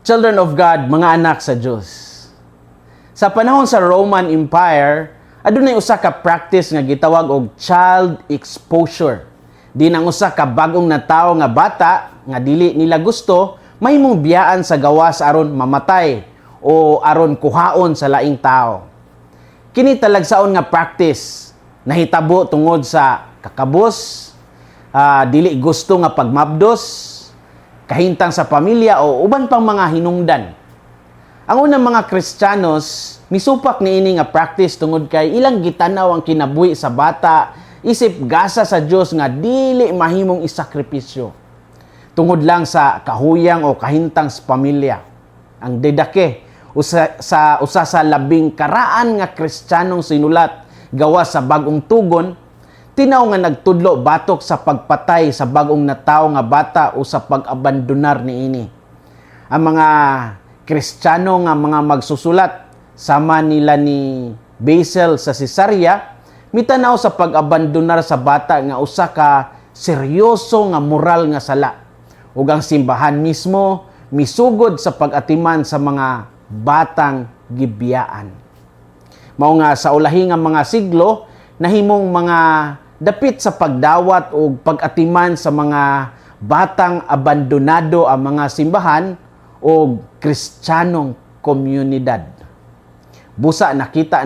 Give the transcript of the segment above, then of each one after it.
Children of God, mga anak sa Diyos. Sa panahon sa Roman Empire, adunay usa ka practice nga gitawag og child exposure. Di nang usa ka bagong natawo nga bata nga dili nila gusto, mahimong biyaan sa gawas aron mamatay o aron kuhaon sa laing tao. Kini talagsaon nga practice nahitabo tungod sa kakabos, dili gusto nga pagmabdos, kahintang sa pamilya o uban pang mga hinungdan. Ang unang mga Kristiyanos, misupak niini nga practice tungod kay ilang gitanaw ang kinabuhi sa bata, isip gasa sa Dios nga dili mahimong isakripisyo. Tungod lang sa kahuyang o kahintang sa pamilya. Ang dedake, usa sa labing karaan nga Kristiyanong sinulat gawas sa bagong tugon, tinaw nga nagtudlo batok sa pagpatay sa bagong natawo nga bata o sa pag-abandonar niini. Ang mga Kristiyano nga mga magsusulat sama nila ni Basil sa Cesarea, mitanaw sa pag-abandonar sa bata nga usa ka seryoso nga moral nga sala. Ug ang simbahan mismo misugod sa pag-atiman sa mga batang gibiyaan. Mao nga sa ulahi nga mga siglo nahimong mga dapit sa pagdawat o pag-atiman sa mga batang abandonado ang mga simbahan o Kristiyanong komunidad. Busa makita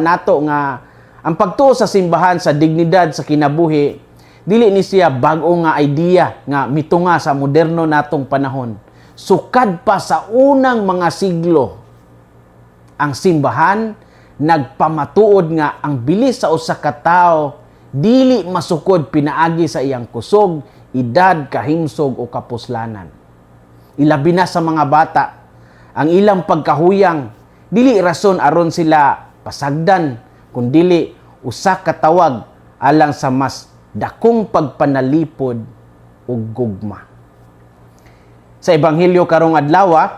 nato nga ang pagtuo sa simbahan sa dignidad sa kinabuhi dili ni siya bag-o nga idea nga mitunga sa moderno natong panahon. Sukad pa sa unang mga siglo, ang simbahan nagpamatuod nga ang bilis sa usa ka tawo dili masukod pinaagi sa iyang kusog, edad, kahimsog o kapuslanan. Ilabi na sa mga bata, ang ilang pagkahuyang dili rason aron sila pasagdan, kundili usa ka tawag alang sa mas dakong pagpanalipod ug gugma. Sa ebanghelyo karong adlaw,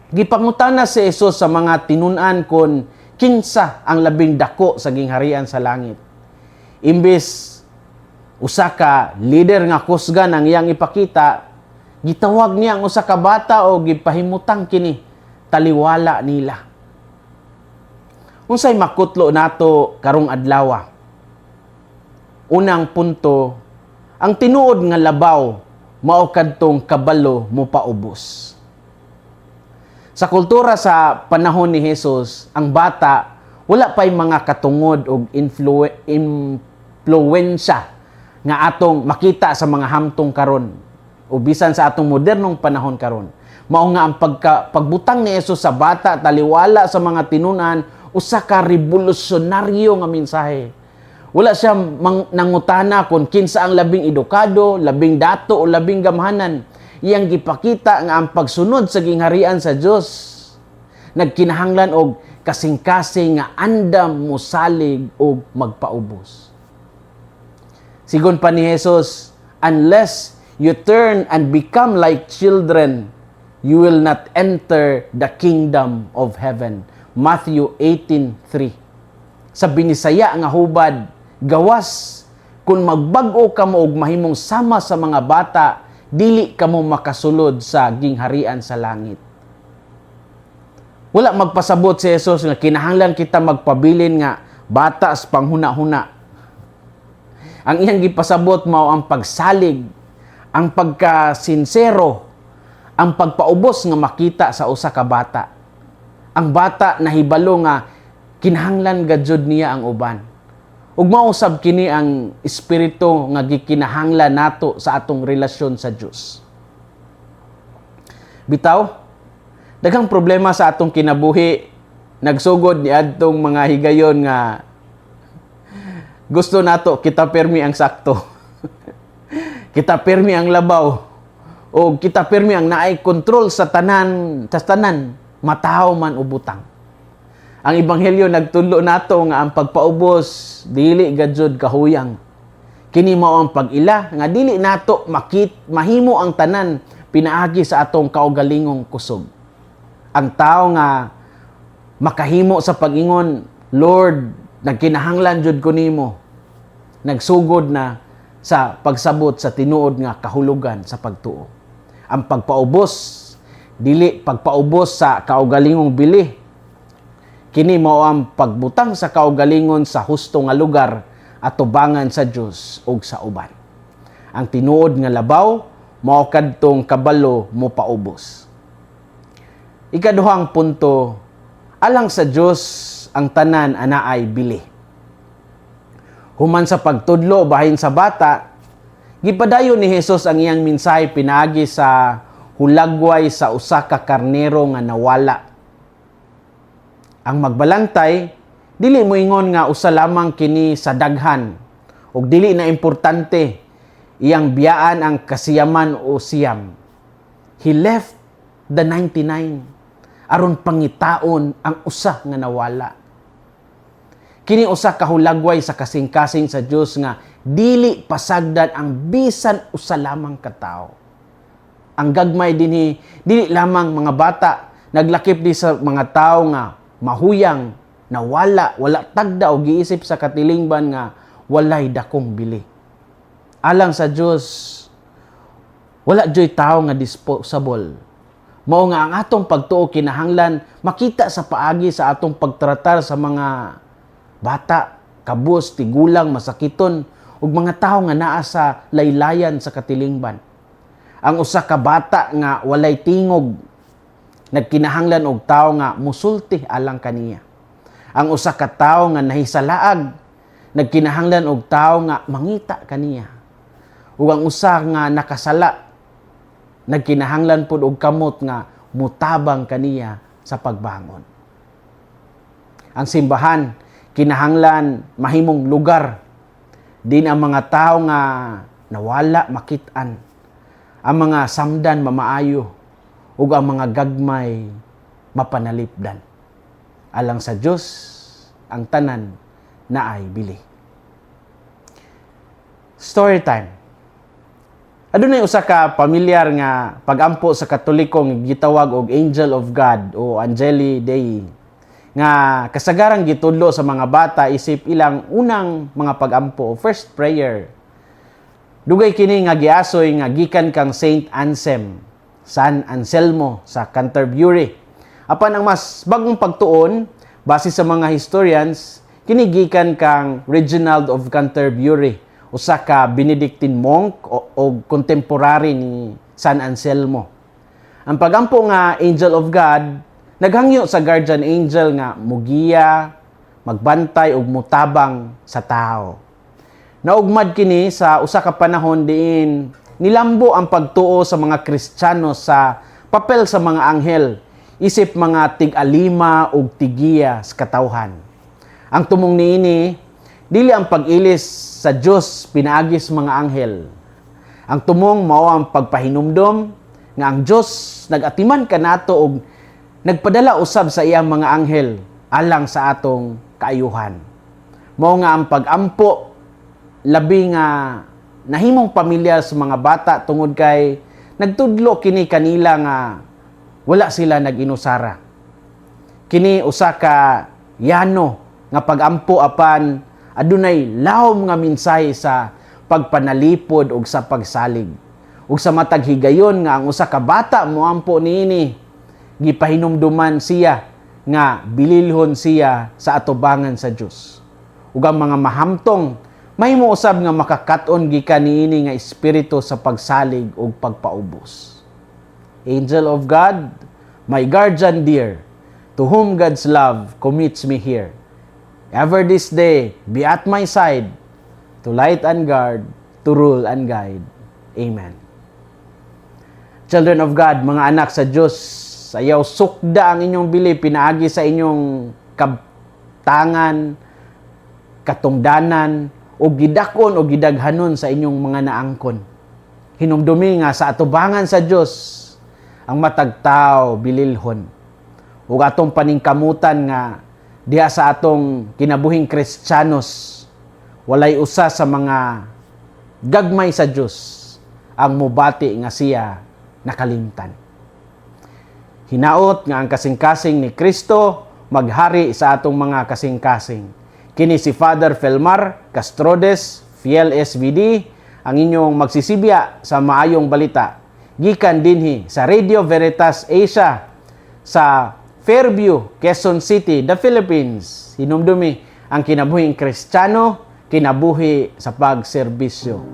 gipangutana si Jesus sa mga tinun-an kon kinsa ang labing dako sa gingharian sa langit. Imbes usa ka leader nga kusgan ang iyang ipakita, gitawag niya ang usa ka bata o gipahimutang kini taliwala nila. Unsay makutlo nato karong adlaw? Unang punto, ang tinuod nga labaw mao kadtong kabalo mo paubos. Sa kultura sa panahon ni Jesus, ang bata wala pay mga katungod o impluwensya nga atong makita sa mga hamtong karon o bisan sa atong modernong panahon karon. Mao nga ang pagbutang ni Jesus sa bata taliwala sa mga tinunan usa ka revolusyonaryo nga mensahe. Wala siya nangutana kung kinsa ang labing edukado, labing dato o labing gamhanan. Iyang gipakita nga ang pagsunod sa gingharian sa Dios nagkinahanglan og kasing-kasing nga andam mosalig og magpaubos. Sigon pa ni Jesus, unless you turn and become like children, you will not enter the kingdom of heaven. Matthew 18:3. Sa binisaya nga hubad, gawas kung magbag-o ka mo og mahimong sama sa mga bata, dili ka mo makasulod sa gingharian sa langit. Wala magpasabot si Jesus nga kinahanglan kita magpabilin nga bata sa panghuna-huna. Ang iyang gipasabot mao ang pagsalig, ang pagkasinsero, ang pagpaubos nga makita sa usa ka bata. Ang bata nahibalo nga kinahanglan gadzud niya ang uban. Ug mausab kini ang espiritu nga gikinahanglan nato sa atong relasyon sa Dios. Bitaw, daghang problema sa atong kinabuhi nagsugod ni adtong mga higayon nga gusto nato kita permi ang sakto. Kita permi ang labaw o kita permi ang naay kontrol sa tanan, mataw man o butang. Ang ebanghelyo nagtudlo nato nga ang pagpaubos dili gadzud kahuyang. Kini mao ang pag-ila nga dili nato mahimo ang tanan pinaagi sa atong kaugalingong kusog. Ang tao nga makahimo sa pag-ingon, Lord, nagkinahanglan jud ko nimo. Nagsugod na sa pagsabot sa tinuod nga kahulugan sa pagtuo. Ang pagpaubos dili pagpaubos sa kaugalingong bili. Kini mao ang pagbutang sa kaugalingon sa husto nga lugar at tubangan sa Dios ug sa uban. Ang tinuod nga labaw mao kadtong kabalo mo paubos. Ikaduhang punto, alang sa Dios ang tanan anaay bili. Human sa pagtudlo bahin sa bata, gipadayon ni Jesus ang iyang mensahe pinaagi sa hulagway sa usa ka karnero nga nawala. Ang magbalantay, dili mo ingon nga usa lamang kini sa daghan, ug dili na importante iyang biyaan ang kasiyaman o siyam. He left the 99 aron pangitaon ang usa nga nawala. Kini usa ka hulagway sa kasing-kasing sa Dios nga dili pasagdan ang bisan usa lamang ka tawo. Ang gagmay dinhi dili lamang mga bata, naglakip di sa mga tawo nga mahuyang, nawala, wala tagda o giisip sa katilingban nga walay dakong bili. Alang sa Dios, wala joy tawo nga disposable. Mao nga ang atong pagtuo kinahanglan makita sa paagi sa atong pagtratar sa mga bata, kabus, tigulang, masakiton, ug mga tawo nga naa sa laylayan sa katilingban. Ang usa ka bata nga walay tingog, nagkinahanglan og tawo nga musulti alang kaniya. Ang usa ka tawo nga nahisalaag, nagkinahanglan og tawo nga mangita kaniya. Ug ang usa nga nakasala, nagkinahanglan pud og kamot nga mutabang kaniya sa pagbangon. Ang simbahan kinahanglan mahimong lugar din ang mga tao nga nawala makit-an, ang mga samdan mamaayo ug ang mga gagmay mapanalipdan. Alang sa Dios ang tanan naay bili. Story time. Adunay usa ka pamilyar nga pagampo sa Katolikong gitawag og Angel of God o Angeli Dei, nga kasagarang gitudlo sa mga bata isip ilang unang mga pagampo o first prayer. Dugay kini nga giasoy nga gikan kang Saint San Anselmo sa Canterbury. Apan ang mas bagong pagtuon base sa mga historians, kini gikan kang Reginald of Canterbury, usa ka Benedictine monk o contemporary ni San Anselmo. Ang pagampo nga Angel of God naghangyo sa guardian angel nga mugiya, magbantay ug mutabang sa tao. Naugmad kini sa usa ka panahon diin nilambo ang pagtuo sa mga Kristiyano sa papel sa mga anghel, isip mga tig-alima ug tigiya sa katawhan. Ang tumong niini dili ang pag-ilis sa Dios pinaagi sa mga anghel. Ang tumong mao ang pagpahinumdom nga ang Dios nag-atiman kanato og nagpadala usab sa iyang mga anghel alang sa atong kaayuhan. Mao nga ang pag-ampo labi nga nahimong pamilyar sa mga bata tungod kay nagtudlo kini kanila nga wala sila nag-inusara. Kini usa ka yano nga pag-ampo apan adunay lahom nga mensahe sa pagpanalipod ug sa pagsalig. Ug sa matag higayon nga ang usa ka bata moampo niini, gipahinumduman siya nga bililhon siya sa atubangan sa Dios. Ug ang mga mahamtong mahimo usab nga makakaton gikan niini nga espiritu sa pagsalig ug pagpaubos. Angel of God, my guardian dear, to whom God's love commits me here, ever this day be at my side, to light and guard, to rule and guide. Amen. Children of God, mga anak sa Dios, sayaw sukda ang inyong bili, pinaagi sa inyong kabtangan, katungdanan, o gidakon o gidaghanon sa inyong mga naangkon. Hinumdumi nga sa atubangan sa Dios ang matagtaw bililhon. Ug atong paningkamutan nga diha sa atong kinabuhing Kristiyanos, walay usa sa mga gagmay sa Dios ang mubati nga siya nakalimtan. Hinaot nga ang kasing-kasing ni Kristo maghari sa atong mga kasing-kasing. Kini si Father Felmar Castrodes, Fiel SVD, ang inyong magsisibya sa maayong balita. gikan dinhi sa Radio Veritas Asia sa Fairview, Quezon City, the Philippines. Hinumdumi ang kinabuhing Kristiyano, kinabuhi sa pagserbisyo.